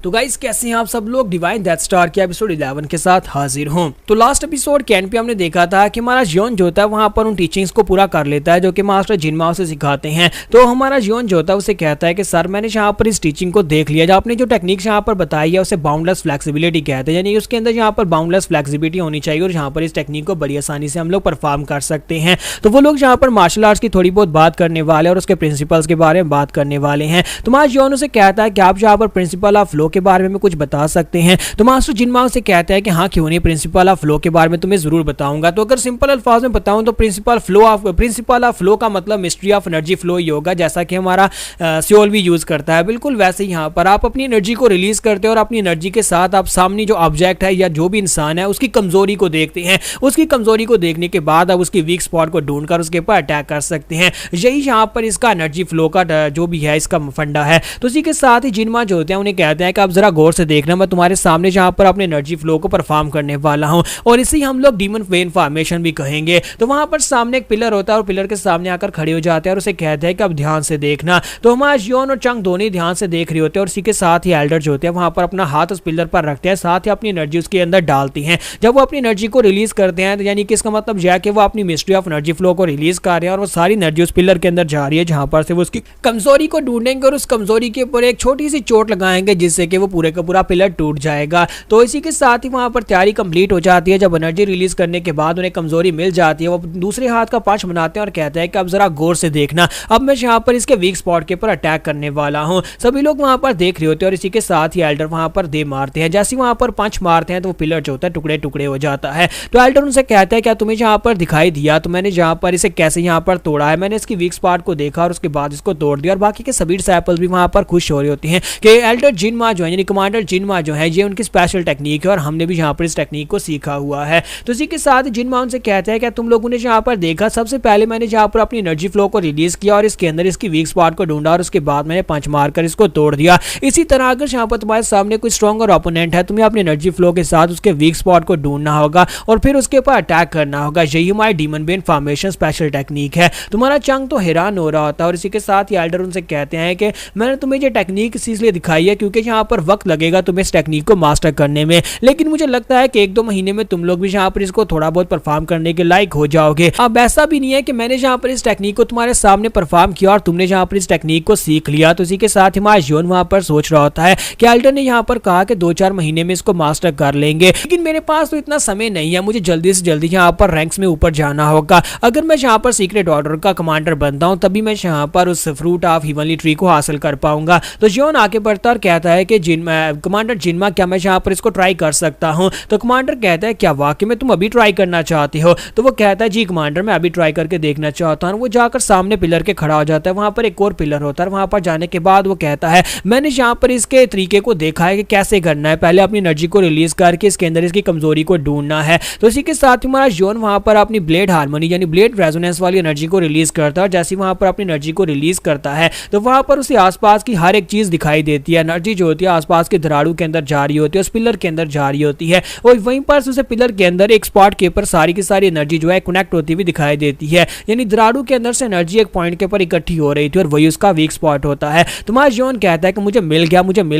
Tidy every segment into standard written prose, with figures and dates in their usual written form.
तो गाइस कैसे हैं आप सब लोग। डिवाइन डेथ स्टार के एपिसोड 11 के साथ हाजिर हूं। तो लास्ट एपिसोड के एंड पे हमने देखा था कि हमारा जियोन जो होता है वहां पर उन टीचिंग्स को पूरा कर लेता है जो कि मास्टर जिनमाओ से सिखाते हैं। तो हमारा जियोन जो होता है उसे कहता है कि सर मैंने यहाँ पर इस टीचिंग को देख लिया, जो आपने जो टेक्निक्स यहाँ पर बताई है उसे बाउंडलेस फ्लेक्सिबिलिटी कहते हैं, यानी उसके अंदर यहाँ पर बाउंडलेस फ्लेक्सिबिलिटी होनी चाहिए और यहाँ पर इस टेक्निक को बड़ी आसानी से हम लोग परफॉर्म कर सकते हैं। तो वो लोग यहाँ पर मार्शल आर्ट्स की थोड़ी बहुत बात करने वाले और उसके प्रिंसिपल्स के बारे में बात करने वाले हैं। तो हमारा जियोन उसे कहता है कि आप यहाँ पर प्रिंसिपल ऑफ फ्लो के बारे में कुछ बता सकते हैं। तो मास्टर जिनमाओ से कहता है कि हाँ क्यों नहीं, प्रिंसिपल ऑफ फ्लो के बारे में तुम्हें जरूर बताऊंगा। तो अगर सिंपल अल्फाज में बताऊं तो प्रिंसिपल ऑफ फ्लो का मतलब मिस्ट्री ऑफ एनर्जी फ्लो ही होगा, जैसा कि हमारा सियोल भी यूज करता है। बिल्कुल वैसे ही यहाँ पर आप अपनी एनर्जी को रिलीज करते हैं और अपनी एनर्जी के साथ आप सामने जो ऑब्जेक्ट है या जो भी इंसान है उसकी कमजोरी को देखते हैं। उसकी कमजोरी को देखने के बाद आप उसकी वीक स्पॉट को ढूंढकर उसके ऊपर अटैक कर सकते हैं। यही यहाँ पर इसका एनर्जी फ्लो का जो भी है इसका फंडा है। तो इसी के साथ ही जिनमा जो होते हैं उन्हें कहते हैं कि आप जरा गौर से देखना, मैं तुम्हारे सामने जहां पर अपने एनर्जी फ्लो को परफॉर्म करने वाला हूं और इसे हम लोग डीमन वेन फॉर्मेशन भी कहेंगे। तो वहां पर सामने एक पिलर होता है और पिलर के सामने आकर खड़े हो जाते हैं और उसे कहते हैं कि अब ध्यान से देखना। तो हमारा जियोन और चंग दोनों ध्यान से देख रहे होते हैं और इसी के साथ ही एल्डर जो होते हैं वहां पर अपना हाथ उस पिलर पर रखते हैं, साथ ही अपनी एनर्जी उसके अंदर डालती हैं। जब वो अपनी एनर्जी को रिलीज करते हैं तो यानी कि इसका मतलब यह है कि वो अपनी मिस्ट्री ऑफ एनर्जी फ्लो को रिलीज कर रहे हैं और वो सारी एनर्जी उस पिलर के अंदर जा रही है जहां पर से वो उसकी कमजोरी को ढूंढेंगे और उस कमजोरी के ऊपर एक छोटी सी चोट लगाएंगे जिससे कि वो पूरे का पूरा पिलर टूट जाएगा। तो इसी के साथ ही वहां पर तैयारी कंप्लीट हो जाती है। जब एनर्जी रिलीज करने के बाद उन्हें कमजोरी मिल जाती है, वो दूसरे हाथ का पंच बनाते हैं और कहते हैं कि अब जरा गौर से देखना, अब मैं यहाँ पर इसके वीक स्पॉट के ऊपर अटैक करने वाला हूँ। सभी लोग वहां पर देख रहे होते हैं और इसी के साथ ही एल्डर वहां पर दे मारते हैं। जैसे वहां पर पंच मारते हैं तो वो पिलर जो होता है टुकड़े टुकड़े हो जाता है। तो एल्डर उनसे कहता है क्या तुम्हें यहाँ पर दिखाई दिया, तो मैंने यहाँ पर इसे कैसे यहाँ पर तोड़ा है, मैंने इसकी वीक स्पॉट को देखा और उसके बाद इसको तोड़ दिया। और बाकी के सभी डिसाइपल्स भी वहां पर खुश हो रहे होते हैं कि एल्डर जिनमा जो है यानी कमांडर जिनमा जो है ये उनकी स्पेशल टेक्निक है और हमने भी यहाँ पर इस टेक्निक को सीखा हुआ है। तो इसी के साथ जिनमा उनसे कहता है कि तुम लोगों ने यहाँ पर देखा, सबसे पहले मैंने यहाँ पर अपनी एनर्जी फ्लो को रिलीज किया और इसके अंदर इसकी वीक स्पॉट को ढूंढा और उसके बाद मैंने पंच मारकर इसको तोड़ दिया। इसी तरह अगर यहाँ पर तुम्हारे सामने कोई स्ट्रॉन्गर ओपोनेंट है, तुम्हें अपनी एनर्जी फ्लो के साथ उसके वीक स्पॉट को ढूंढना होगा और फिर उसके ऊपर अटैक करना होगा। यही हमारी demon Ben formation special technique है। तुम्हारा चंग तो हैरान हो रहा होता है और इसी के साथ ही एल्डर उनसे कहते हैं कि मैंने तुम्हें ये टेक्निक इसलिए दिखाई है क्योंकि यहाँ पर वक्त लगेगा तुम्हें इस टेक्निक को मास्टर करने में, लेकिन मुझे लगता है कि 1-2 महीने में तुम लोग भी यहाँ पर इसको थोड़ा बहुत परफॉर्म करने के लायक हो जाओगे। अब ऐसा भी नहीं है कि मैंने यहाँ पर इस टेक्निक को तुम्हारे सामने परफॉर्म किया और तुमने यहाँ पर इस टेक्निक को सीख लिया। तो इसी के साथ हमारा जियोन वहां पर सोच रहा होता है कि एल्डर ने यहाँ पर कहा कि 2-4 महीने में इसको मास्टर कर लेंगे, लेकिन मेरे पास तो इतना समय नहीं है, मुझे जल्दी से जल्दी यहाँ पर रैंक्स में ऊपर जाना होगा। अगर मैं यहाँ पर सीक्रेट ऑर्डर का कमांडर बनता हूँ तभी मैं यहाँ पर उस फ्रूट ऑफ हेवनली ट्री को हासिल कर पाऊंगा। तो जियोन आगे बढ़ता और कहता है कि कमांडर जिनमा क्या मैं यहाँ पर इसको ट्राई कर सकता हूँ। तो कमांडर कहता है क्या वाकई में तुम अभी ट्राई करना चाहते हो। तो वो कहता है जी कमांडर मैं अभी ट्राई करके देखना चाहता हूँ। वो जाकर सामने पिलर के खड़ा हो जाता है, वहां पर एक और पिलर होता है। वहां पर जाने के बाद वो कहता है मैंने यहाँ पर इसके तरीके को देखा है कि कैसे करना है, पहले अपनी एनर्जी को रिलीज करके इसके अंदर इसकी कमजोरी को ढूंढना है। तो इसी के साथ हमारा जियोन वहां पर अपनी ब्लेड हार्मनी यानी ब्लेड रेजोनेंस वाली एनर्जी को रिलीज करता है और जैसे वहां पर अपनी एनर्जी को रिलीज करता है तो वहां पर उसे आसपास की हर एक चीज दिखाई देती है। एनर्जी जो होती है आसपास के दराड़ू के अंदर जा रही होती है, उस पिलर के अंदर जा रही होती है और वहीं पर उसे पिलर के अंदर एक स्पॉट के ऊपर सारी की सारी एनर्जी जो है कनेक्ट होती हुई दिखाई देती है, यानी दराड़ू के अंदर से एनर्जी एक पॉइंट के ऊपर इकट्ठी हो रही थी और वही उसका वीक स्पॉट होता है। तुम्हारा जियोन कहता है कि मुझे मिल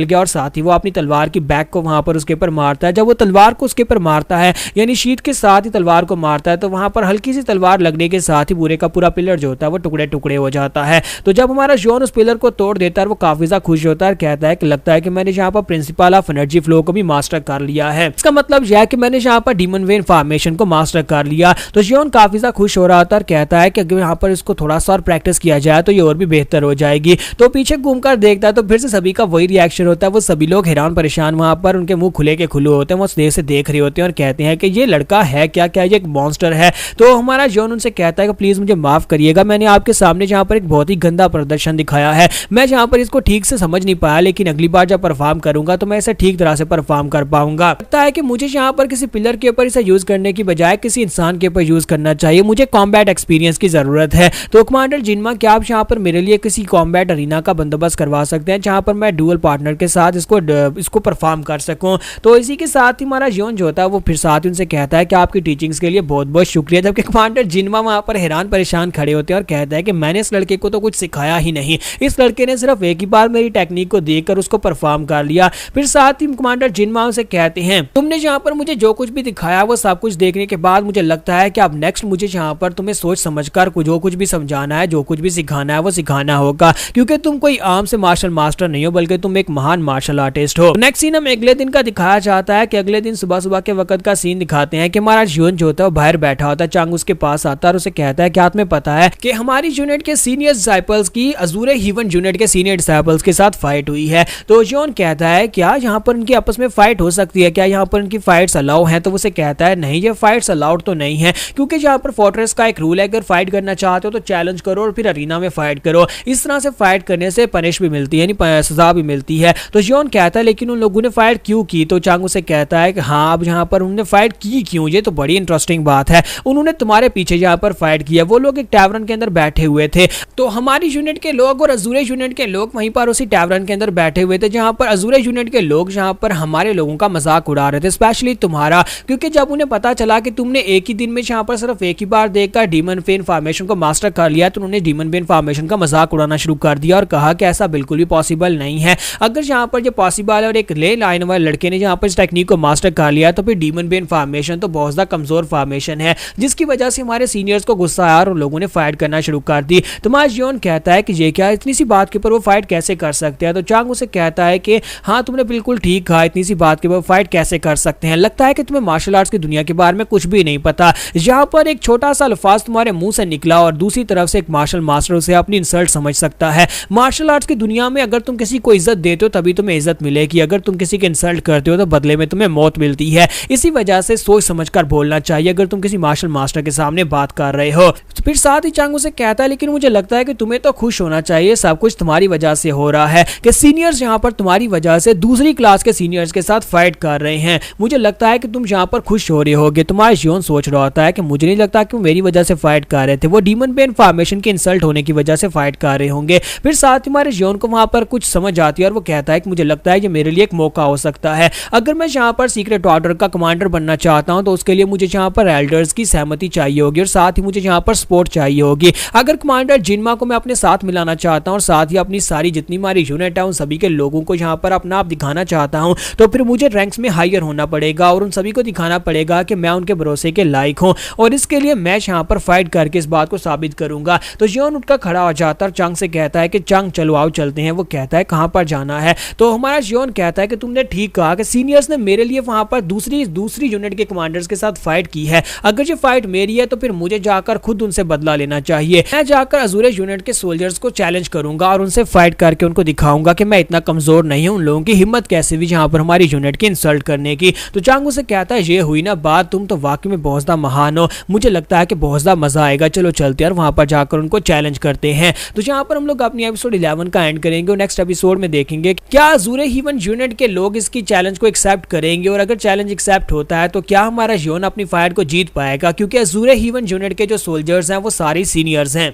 गया और साथ ही वो अपनी तलवार की बैक को वहां पर उसके ऊपर मारता है। जब वो तलवार को उसके ऊपर मारता है यानी शीट के साथ ही तलवार को मारता है तो वहां पर हल्की सी तलवार लगने के साथ ही पूरे का पूरा पिलर जो होता है वो टुकड़े टुकड़े हो जाता है। तो जब हमारा जियोन उस पिलर को तोड़ देता है वो काफी ज्यादा खुश होता है और कहता है कि लगता है कि मैंने यहाँ पर प्रिंसिपल ऑफ एनर्जी फ्लो को भी मास्टर कर लिया है। इसका मतलब यह है कि मैंने यहाँ पर डीमन वेन फॉर्मेशन को मास्टर कर लिया। तो जियोन काफी ज्यादा खुश हो रहा था और कहता है कि अगर यहाँ पर इसको थोड़ा सा और प्रैक्टिस किया जाए तो ये और भी बेहतर हो जाएगी। तो पीछे घूमकर देखता है तो फिर से सभी का वही रिएक्शन होता है। वो सभी लोग हैरान परेशान वहां पर उनके मुंह खुले के खुले होते हैं, वो देर से देख रहे होते हैं और कहते हैं कि ये लड़का है क्या ये एक मॉन्स्टर है। तो हमारा जियोन उनसे कहता है कि प्लीज मुझे माफ करिएगा, मैंने आपके सामने जहाँ पर एक बहुत ही गंदा प्रदर्शन दिखाया है, मैं जहाँ पर इसको ठीक से समझ नहीं पाया, लेकिन अगली बार जब परफॉर्म करूंगा तो मैं इसे ठीक तरह से परफॉर्म कर पाऊंगा। लगता है कि मुझे यहाँ पर किसी पिलर के ऊपर इसे यूज करने की बजाय किसी इंसान के ऊपर यूज करना चाहिए, मुझे कॉम्बैट एक्सपीरियंस की जरूरत है। तो कमांडर जिनमा क्या आप यहाँ पर मेरे लिए किसी कॉम्बैट अरीना का बंदोबस्त करवा सकते हैं जहाँ पर मैं डुअल पार्टनर के साथ इसको परफॉर्म कर सकूं। तो इसी के साथ ही हमारा जियोन जो होता है वो फिर साथ ही उनसे कहता है कि आपकी टीचिंग्स के लिए बहुत बहुत शुक्रिया। जबकि कमांडर जिनमा वहां पर हैरान परेशान खड़े होते हैं और कहता है कि मैंने इस लड़के को तो कुछ सिखाया ही नहीं, इस लड़के ने सिर्फ एक ही बार मेरी टेक्निक को देखकर उसको परफॉर्म कंफर्म कर लिया। फिर साथ ही कमांडर जिनमाओ से कहते हैं तुमने यहाँ पर मुझे जो कुछ भी दिखाया वो सब कुछ देखने के बाद मुझे लगता है कि अब नेक्स्ट मुझे यहाँ पर तुम्हें सोच समझकर जो कुछ भी समझाना है, जो कुछ भी सिखाना है वो सिखाना होगा, क्योंकि तुम कोई आम से मार्शल मास्टर नहीं हो बल्कि तुम एक महान मार्शल आर्टिस्ट हो। नेक्स्ट सीन हमें अगले दिन का दिखाया जाता है कि अगले दिन सुबह सुबह के वक्त का सीन दिखाते हैं कि हमारा यून जो होता है बाहर बैठा होता है। चांग उसके पास आता है और उसे कहता है क्या तुम्हें पता है कि हमारी यूनिट के सीनियर डिसाइपल्स की अजूरे हीवन यूनिट के सीनियर डिसाइपल्स के साथ फाइट हुई है। तो यून कहता है क्या यहाँ पर उनकी आपस में फाइट हो सकती है, क्या यहाँ पर उनकी फाइट्स अलाउ हैं? तो उसे कहता है नहीं, ये फाइट्स अलाउड तो नहीं है, क्योंकि यहाँ पर फोर्ट्रेस का एक रूल है अगर फाइट करना चाहते हो तो चैलेंज करो और फिर अरीना में फाइट करो। इस तरह से फाइट करने से पनिश भी मिलती है, यानी सजा भी मिलती है। तो यून कहता है लेकिन उन लोगों ने फाइट क्यों की? तो चांग उसे कहता है कि हाँ, अब यहाँ पर उन्होंने फाइट की क्यों, ये तो बड़ी इंटरेस्टिंग बात है। उन्होंने तुम्हारे पीछे यहाँ पर फाइट किया। वो लोग एक टैवरन के अंदर बैठे हुए थे, तो हमारी यूनिट के लोग और अजूरे यूनिट के लोग वहीं पर उसी टैवरन के अंदर बैठे हुए थे, जहाँ पर अजूरे यूनिट के लोग यहाँ पर हमारे लोगों का मजाक उड़ा रहे थे, स्पेशली तुम्हारा, क्योंकि जब उन्हें पता चला कि तुमने एक ही दिन में यहाँ पर सिर्फ एक ही बार देखकर डीमन फेन फॉर्मेशन को मास्टर कर लिया, तो उन्होंने डीमन फेन फॉर्मेशन का मजाक उड़ाना शुरू कर दिया और कहा कि ऐसा बिल्कुल भी पॉसिबल नहीं है। अगर यहाँ पर जो पॉसिबल है और एक ले लाइन वाले लड़के ने यहाँ पर इस टेक्निक को मास्टर कर लिया तो फिर डीमन फेन फॉर्मेशन तो बहुत ज्यादा कमजोर फॉर्मेशन है, जिसकी वजह से हमारे सीनियर्स को गुस्सा आया और लोगों ने फाइट करना शुरू कर दी। तो माजियोन कहता है कि ये क्या, इतनी सी बात के ऊपर वो फाइट कैसे कर सकते हैं? तो चांग उसे कहता है कि हाँ, तुमने बिल्कुल ठीक कहा, इतनी सी बात के ऊपर फाइट कैसे कर सकते हैं? लगता है कि तुम्हें मार्शल आर्ट्स की दुनिया के बारे में कुछ भी नहीं पता। यहाँ पर एक छोटा सा अल्फाज तुम्हारे मुंह से निकला और दूसरी तरफ से एक मार्शल मास्टर उसे अपनी इंसल्ट समझ सकता है। मार्शल आर्ट्स की दुनिया में अगर तुम किसी को इज्जत देते हो तभी तुम्हें इज्जत मिलेगी, अगर तुम किसी की इंसल्ट करते हो तो बदले में तुम्हें मौत मिलती है। इसी वजह से सोच समझकर बोलना चाहिए अगर तुम किसी मार्शल मास्टर के सामने बात कर रहे हो। फिर साथ ही चांग उसे कहता है लेकिन मुझे लगता है कि तुम्हें तो खुश होना चाहिए, सब कुछ तुम्हारी वजह से हो रहा है कि सीनियर्स यहाँ पर तुम्हारी वजह से दूसरी क्लास के सीनियर्स के साथ फाइट कर रहे हैं। मुझे लगता है कि तुम यहाँ पर खुश हो रहे होगे। तुम्हारा यून सोच रहा होता है कि मुझे नहीं लगता कि वो मेरी वजह से फाइट कर रहे थे, वो डीमन पेन फॉर्मेशन के इंसल्ट होने की वजह से फाइट कर रहे होंगे। फिर साथ ही हमारे यून को वहां पर कुछ समझ आती है और वो कहता है कि मुझे लगता है ये मेरे लिए एक मौका हो सकता है। अगर मैं यहाँ पर सीक्रेट ऑर्डर का कमांडर बनना चाहता हूँ तो उसके लिए मुझे यहाँ पर एल्डर्स की सहमति चाहिए होगी और साथ ही मुझे यहाँ पर सपोर्ट चाहिए होगी। अगर कमांडर जिनमा को मैं अपने साथ मिलाना चाहता हूँ और साथ ही अपनी सारी जितनी हमारी यूनिट है उन सभी के लोगों को यहाँ पर अपना आप दिखाना चाहता हूँ, तो फिर मुझे रैंक्स में हायर होना पड़ेगा और उन सभी को दिखाना पड़ेगा कि मैं उनके भरोसे के लायक हूँ और इसके लिए मैं यहाँ पर फाइट करके इस बात को साबित करूंगा। तो यून उठकर खड़ा हो जाता है और चांग से कहता है कि चांग चलो आओ चलते हैं। वो कहता है कहाँ पर जाना है? तो हमारा यून कहता है कि तुमने ठीक कहा कि सीनियर्स ने मेरे लिए वहां पर दूसरी यूनिट के कमांडर्स के साथ फाइट की है। अगर ये फाइट मेरी है तो फिर मुझे जाकर खुद उनसे बदला लेना चाहिए। मैं जाकर अजूरे यूनिट के सोल्जर्स को चैलेंज करूंगा और उनसे फाइट करके उनको दिखाऊंगा कि मैं इतना कमजोर नहीं हूं, उन लोगों की हिम्मत कैसे भी यहाँ पर हमारी यूनिट की इंसल्ट करने की। तो चांग उसे कहता है ये हुई ना बात, तुम तो वाकई में बहुत ज्यादा महान हो, मुझे लगता है कि बहुत ज्यादा मजा आएगा, चलो चलते हैं और वहां पर जाकर उनको चैलेंज करते हैं। तो यहाँ पर हम लोग अपनी एपिसोड 11 का एंड करेंगे और नेक्स्ट एपिसोड में देखेंगे क्या अजूरे हीवन यूनिट के लोग इसकी चैलेंज को एक्सेप्ट करेंगे और अगर चैलेंज एक्सेप्ट होता है तो क्या हमारा यून अपनी फाइट को जीत पाएगा, क्योंकि अजूरे हीवन यूनिट के जो सोल्जर्स हैं वो सारे सीनियर्स हैं।